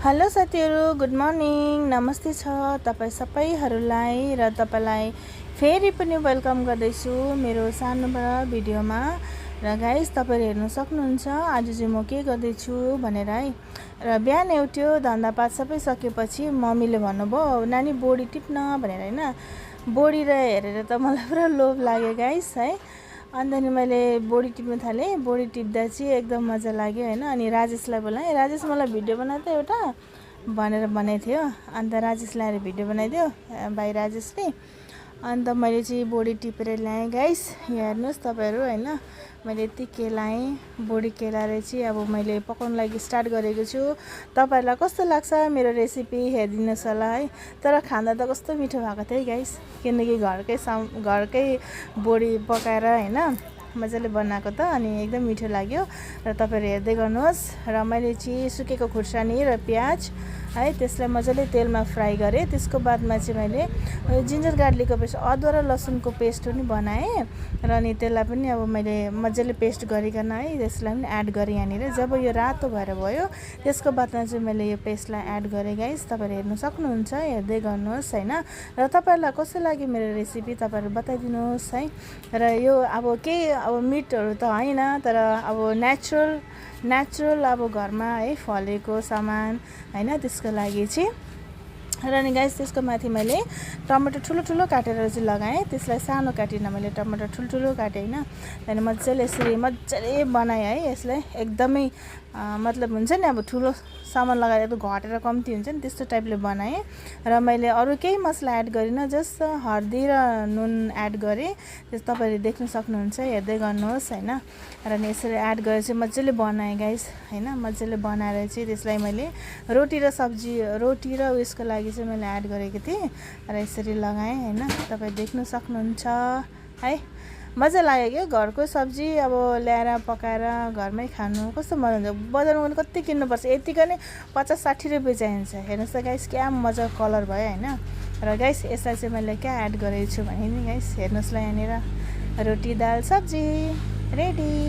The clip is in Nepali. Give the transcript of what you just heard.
हेलो साथीहरु, गुड मर्निङ, नमस्ते छ तपाईं सबैहरुलाई र तपाईलाई फेरि पनि वेलकम गर्दैछु मेरो सानोबडा भिडियोमा। र गाइस, तपाईहरु हेर्न सक्नुहुन्छ आज चाहिँ म के गर्दै छु भनेर है। र बिहान उठ्यो, धन्दापात सबै सकेपछि मम्मीले भन्नुभयो नानी बोडी टिप्न भनेर हैन। बोडी र हेरेर त मलाई पुरा लोभ लाग्यो गाइस है। अनि नि मैले बोडी टिप्न थालेँ। बोडी टिप्दा चाहिँ एकदम मजा लाग्यो हैन। अनि राजेशलाई बोलाएँ, राजेश मलाई भिडियो बना त एउटा भनेर भनेको थियो। अन्त राजेशलाई आएर भिडियो बनाइदियो भाइ राजेशले। अन्त मैले चाहिँ बोडी टिपेर ल्याएँ गाइस। यहाँ हेर्नुहोस् तपाईहरु हैन, मैले यति केलाएँ। बोडी केलाएर चाहिँ अब मैले पकाउन लागि स्टार्ट गरेको छु। तपाईहरुलाई कस्तो लाग्छ मेरो रेसिपी हेरिदिनुस् होला है। तर खाँदा त कस्तो मिठो भएको थियो है गाइस, किनकि घरकै बोडी पकाएर हैन मजाले बनाएको त अनि एकदम मिठो लाग्यो। र तपाईहरु हेर्दै गर्नुहोस्। र मैले चाहिँ सुकेको खुर्सानी र प्याज है त्यसलाई मजाले तेलमा फ्राई गरेँ। त्यसको बादमा चाहिँ मैले जिन्जर गार्लिकको पेस्ट, अदुवा र लसुनको पेस्ट पनि बनाएँ। र अनि त्यसलाई पनि अब मैले मजाले पेस्ट गरिकन है त्यसलाई पनि एड गरेँ यहाँनिर। जब यो रातो भएर भयो त्यसको बादमा चाहिँ मैले यो पेस्टलाई एड गरेँ गाइस। तपाईहरु हेर्न सक्नुहुन्छ, हेर्दै गर्नुहोस् हैन। र तपाईहरुलाई कस्तो लाग्यो मेरो रेसिपी तपाईहरु बताइदिनुहोस् है। र यो अब केही मिटहरु त हैन, तर अब नेचुरल अब घरमा है फलेको सामान हैन, त्यसको लागि चाहिँ। र नि गाइस, त्यसको माथि मैले टमाटर ठुलो काटेर चाहिँ लगाएँ। त्यसलाई सानो काटिन, मैले टमाटर ठुलो काटेँ हैन। त्यहाँदेखि मजाले यसरी मजाले बनाएँ है। यसलाई एकदमै मतलब हुन्छ नि अब ठुलो सामान लगाएर त घटेर कम्ती हुन्छ नि, त्यस्तो टाइपले बनाएँ। र मैले अरू केही मसला एड गरिनँ, जस्ट हर्दी र नुन एड गरेँ। त्यस तपाईहरुले देख्न सक्नुहुन्छ, हेर्दै गर्नुहोस् हैन। र नि यसरी एड गरेर चाहिँ मजाले बनाएँ गाइस हैन। मजाले बनाएर चाहिँ त्यसलाई मैले रोटी र उयसको लागि चाहिँ मैले एड गरेको थिएँ। र यसरी लगाएँ हैन। तपाई देख्न सक्नुहुन्छ है। मजा लाग्यो क्या घरको सब्जी अब ल्याएर पकाएर घरमै खानु कस्तो मजा हुन्छ। बजारमा पनि कति किन्नुपर्छ, यतिको नै 50-60 रुपैयाँ चाहिन्छ। हेर्नुहोस् त गाइस, क्या मजा कलर भयो हैन। र गाइस, यसलाई चाहिँ मैले क्या एड गरेको छु भने नि गाइस हेर्नुहोस् ल, यहाँनिर रोटी दाल सब्जी रेडी।